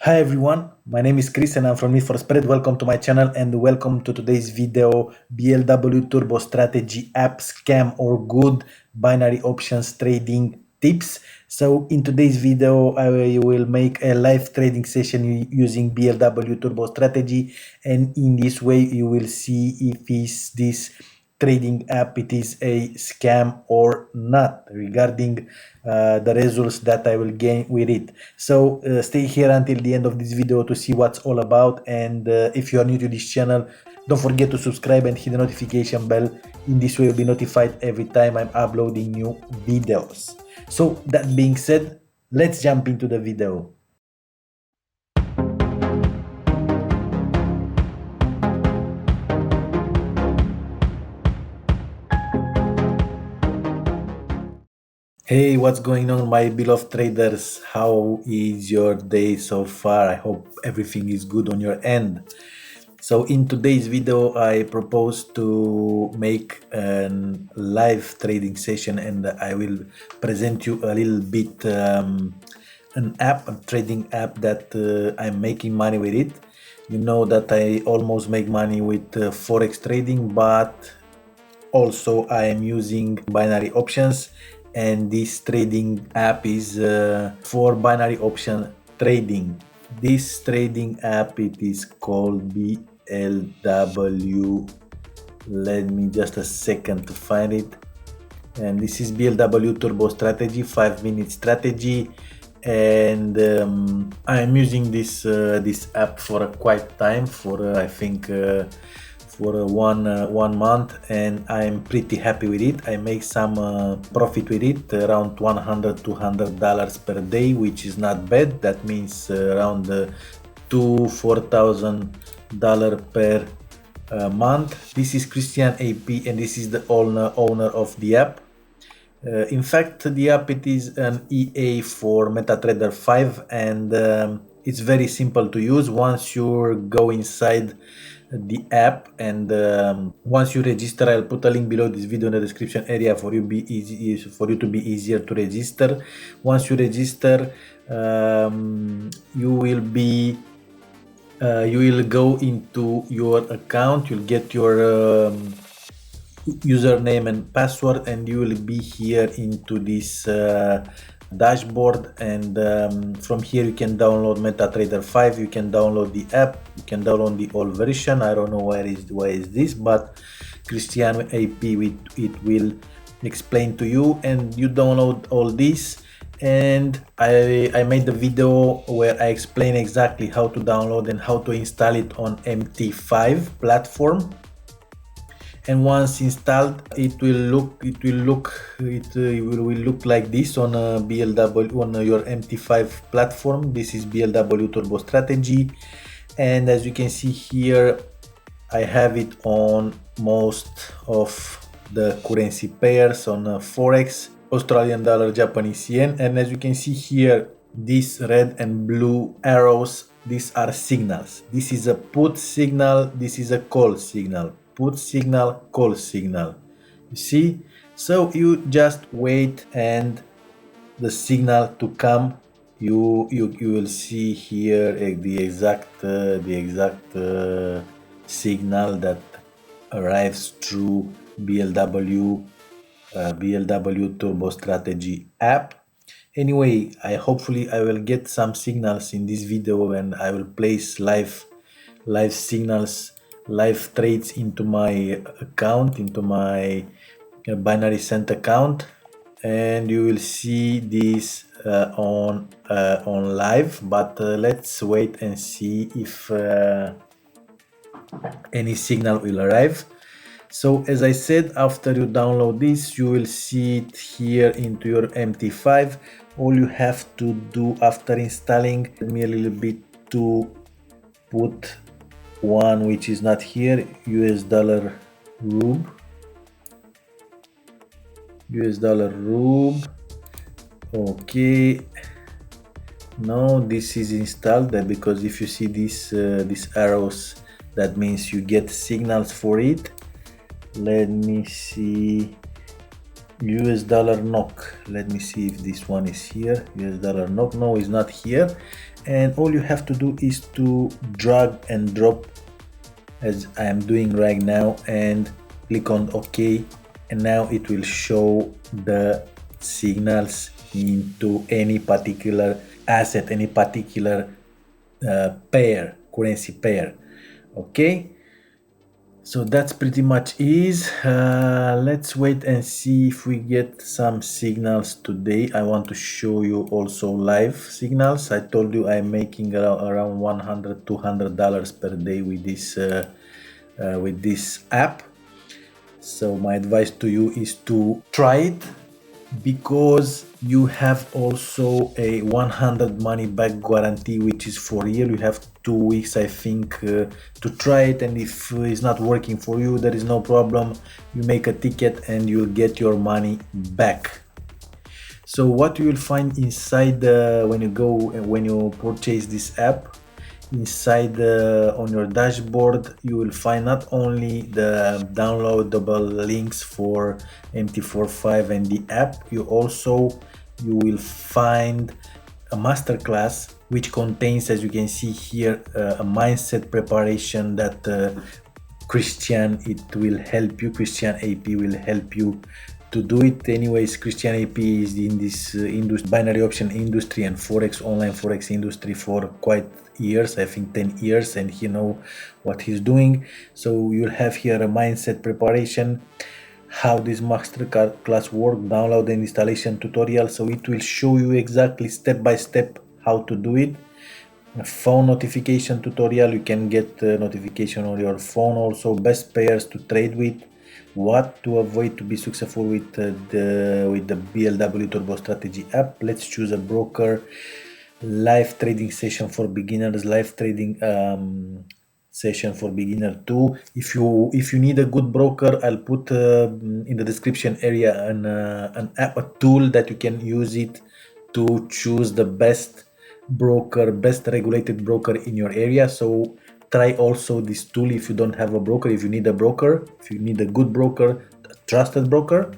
Hi everyone, my name is Chris and I'm from Need for Spread. Welcome to my channel and welcome to today's video, BLW Turbo Strategy App Scam or Good Binary Options Trading Tips. So in today's video, I will make a live trading session using BLW Turbo Strategy, and in this way you will see if this trading app it is a scam or not regarding the results that I will gain with it. So stay here until the end of this video to see what's all about, and if you are new to this channel, don't forget to subscribe and hit the notification bell. In this way you'll be notified every time I'm uploading new videos. So that being said, let's jump into the video. Hey, what's going on, my beloved traders? How is your day so far? I hope everything is good on your end. So in today's video, I propose to make a live trading session, and I will present you a little bit an app, a trading app that I'm making money with it. You know that I almost make money with Forex trading, but also I am using binary options, and this trading app is for binary option trading. This trading app, it is called BLW. Let me just a second to find it. And this is BLW Turbo Strategy, 5-minute strategy, and I'm using this app for quite time, for I think for one month, and I'm pretty happy with it. I make some profit with it, around $100-200 per day, which is not bad. That means around $4,000 per month. This is Christian AP, and this is the owner of the app. In fact, the app it is an EA for MetaTrader 5, and it's very simple to use. Once you go inside the app, and once you register, I'll put a link below this video in the description area for you to be easier to register. Once you register, you will go into your account. You'll get your username and password, and you will be here into this dashboard, and from here you can download MetaTrader 5. You can download the app, you can download the old version. I don't know why is this, but Cristiano AP it will explain to you, and you download all this. And I made the video where I explain exactly how to download and how to install it on MT5 platform. And once installed, it will look like this on a BLW, on your MT5 platform. This is BLW Turbo Strategy, and as you can see here, I have it on most of the currency pairs, on Forex, Australian dollar, Japanese yen, and as you can see here, these red and blue arrows, these are signals. This is a put signal, this is a call signal. Put signal, call signal. You see? So you just wait and the signal to come. You will see here the exact signal that arrives through BLW Turbo Strategy app. Anyway, hopefully I will get some signals in this video, and I will place live signals, live trades into my account, into my binary cent account, and you will see this on live. But let's wait and see if any signal will arrive. So as I said, after you download this, you will see it here into your MT5. All you have to do after installing, let me a little bit to put one which is not here, US dollar rub. Okay, no, this is installed, because if you see these arrows, that means you get signals for it. Let me see, US dollar NOK. Let me see if this one is here. US dollar NOK. No, it's not here. and all you have to do is to drag and drop as I am doing right now, and click on OK, and now it will show the signals into any particular asset, any particular pair, currency pair. Okay, so that's pretty much is. Let's wait and see if we get some signals today. I want to show you also live signals. I told you I'm making around $100-200 per day with this app. So my advice to you is to try it, because you have also a 100 money back guarantee, which is for real. You have 2 weeks, I think, to try it, and if it's not working for you, there is no problem. You make a ticket and you'll get your money back. So what you will find inside when you purchase this app, inside on your dashboard, you will find not only the downloadable links for MT45 and the app, you will find a masterclass which contains, as you can see here, a mindset preparation that Christian AP will help you to do it. Anyways, Christian AP is in this binary option industry and online forex industry for quite years, I think 10 years, and he know what he's doing. So you'll have here a mindset preparation, how this master class work, download and installation tutorial. So it will show you exactly step by step how to do it. A phone notification tutorial, you can get notification on your phone. Also best pairs to trade with, what to avoid to be successful with the BLW Turbo Strategy app. Let's choose a broker, live trading session for beginners, live trading session for beginner too. If you need a good broker, I'll put in the description area an app, a tool that you can use it to choose the best broker, best regulated broker in your area. So try also this tool if you don't have a broker. If you need a broker, if you need a good broker, a trusted broker.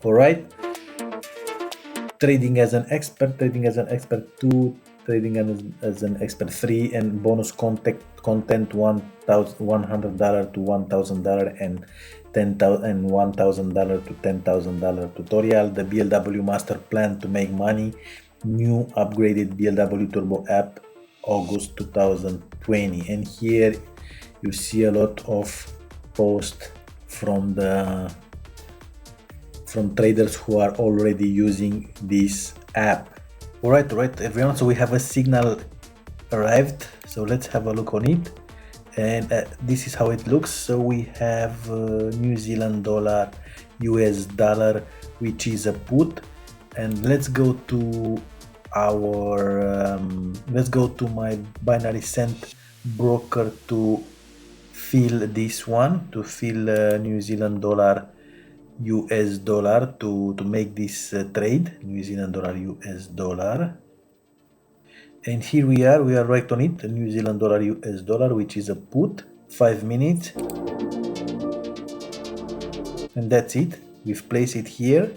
All right. Trading as an expert 2, trading as an expert 3, and bonus content $100 to $1,000 and $1,000 to $10,000 tutorial. The BLW master plan to make money, new upgraded BLW Turbo app, August 2020. And here you see a lot of posts from traders who are already using this app. All right, everyone. So we have a signal arrived. So let's have a look on it. And this is how it looks. So we have New Zealand dollar, US dollar, which is a put. And let's go to my binary cent broker to fill this one, to fill New Zealand dollar, US dollar, to make this trade, New Zealand dollar, US dollar. And here we are right on it, New Zealand dollar, US dollar, which is a put, 5 minutes. And that's it. We've placed it here.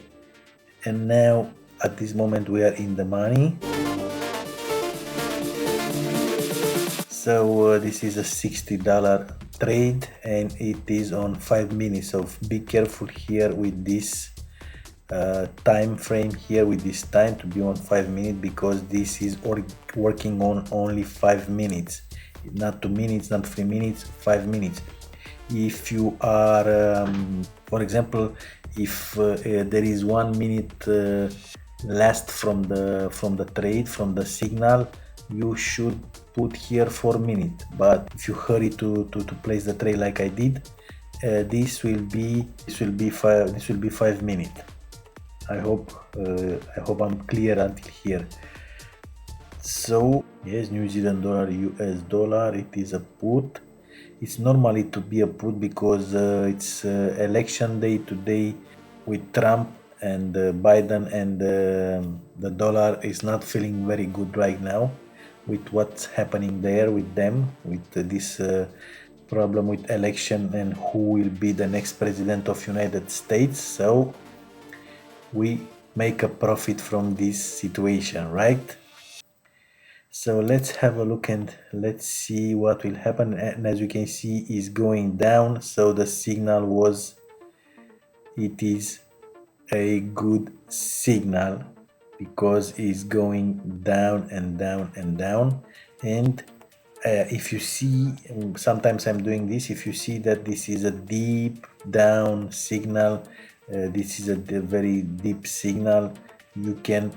And now at this moment we are in the money. So this is a $60 trade, and it is on 5 minutes. So be careful here with this time frame here, with this time to be on 5 minutes, because this is working on only 5 minutes, not 2 minutes, not 3 minutes, 5 minutes. If you are for example, if there is 1 minute last from the trade, from the signal, you should put here 4 minutes. But if you hurry to place the trade like I did, this will be 5 minutes. I hope I'm clear until here. So yes, New Zealand dollar, US dollar, it is a put. It's normally to be a put because it's election day today with Trump and Biden, and the dollar is not feeling very good right now with what's happening there with them, with this problem with election and who will be the next president of United States. So we make a profit from this situation, right? So let's have a look and let's see what will happen. And as you can see, is going down. So the signal was, it is a good signal because it's going down and down and down. And if you see, sometimes I'm doing this, if you see that this is a deep down signal, this is a very deep signal, you can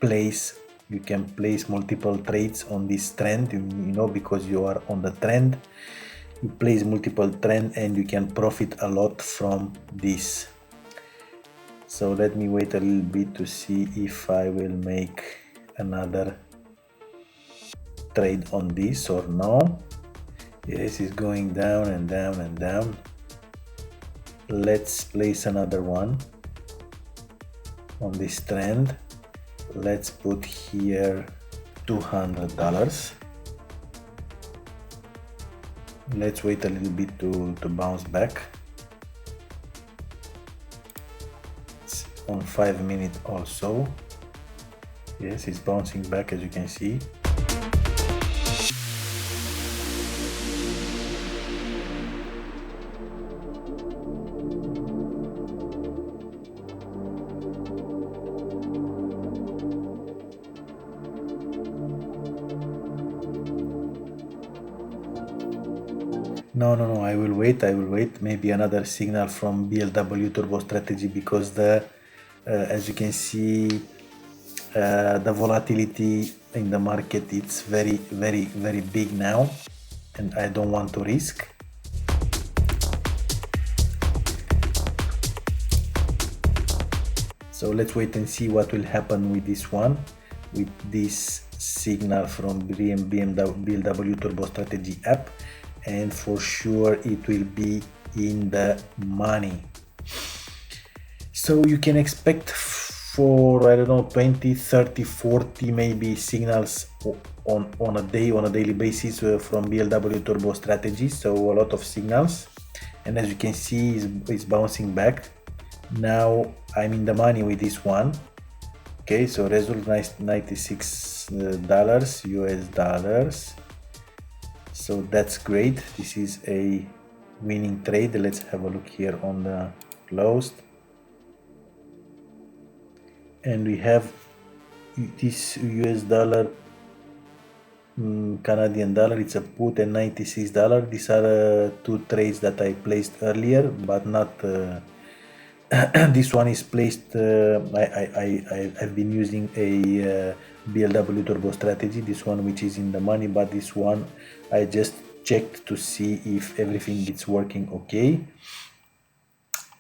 place multiple trades on this trend, you know, because you are on the trend. You place multiple trend and you can profit a lot from this. So let me wait a little bit to see if I will make another trade on this or no. Yes, it's going down and down and down. Let's place another one on this trend. Let's put here $200. Let's wait a little bit to bounce back. It's on 5 minutes also. Yes, it's bouncing back, as you can see. No, I will wait maybe another signal from BLW turbo strategy, because the as you can see, the volatility in the market, it's very big now, and I don't want to risk. So let's wait and see what will happen with this one, with this signal from BLW turbo strategy app, and for sure it will be in the money. So you can expect for, I don't know, 20, 30, 40 maybe signals on a daily basis from BLW turbo strategy. So a lot of signals, and as you can see, is bouncing back. Now I'm in the money with this one. Okay, so result $96 US dollars. So that's great. This is a winning trade. Let's have a look here on the closed. And we have this US dollar, Canadian dollar, it's a put, and $96. These are two trades that I placed earlier, but not this one is placed, I've been using a BLW turbo strategy, this one which is in the money, but this one I just checked to see if everything is working okay.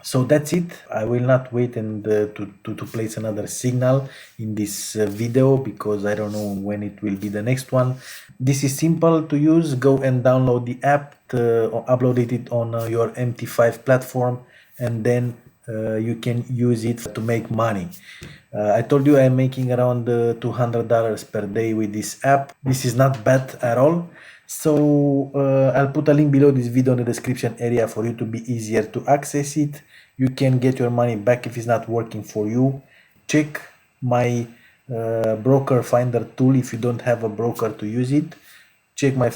So that's it. I will not wait and to place another signal in this video, because I don't know when it will be the next one. This is simple to use. Go and download the app, upload it on your MT5 platform, and then you can use it to make money. I told you I'm making around $200 per day with this app. This is not bad at all. So I'll put a link below this video in the description area for you to be easier to access it. You can get your money back if it's not working for you. Check my broker finder tool if you don't have a broker to use it. Check my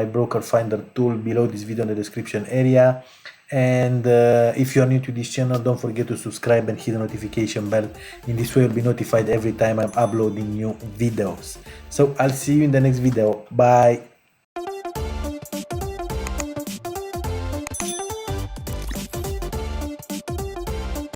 broker finder tool below this video in the description area. And if you are new to this channel, don't forget to subscribe and hit the notification bell. In this way you'll be notified every time I'm uploading new videos. So I'll see you in the next video. Bye.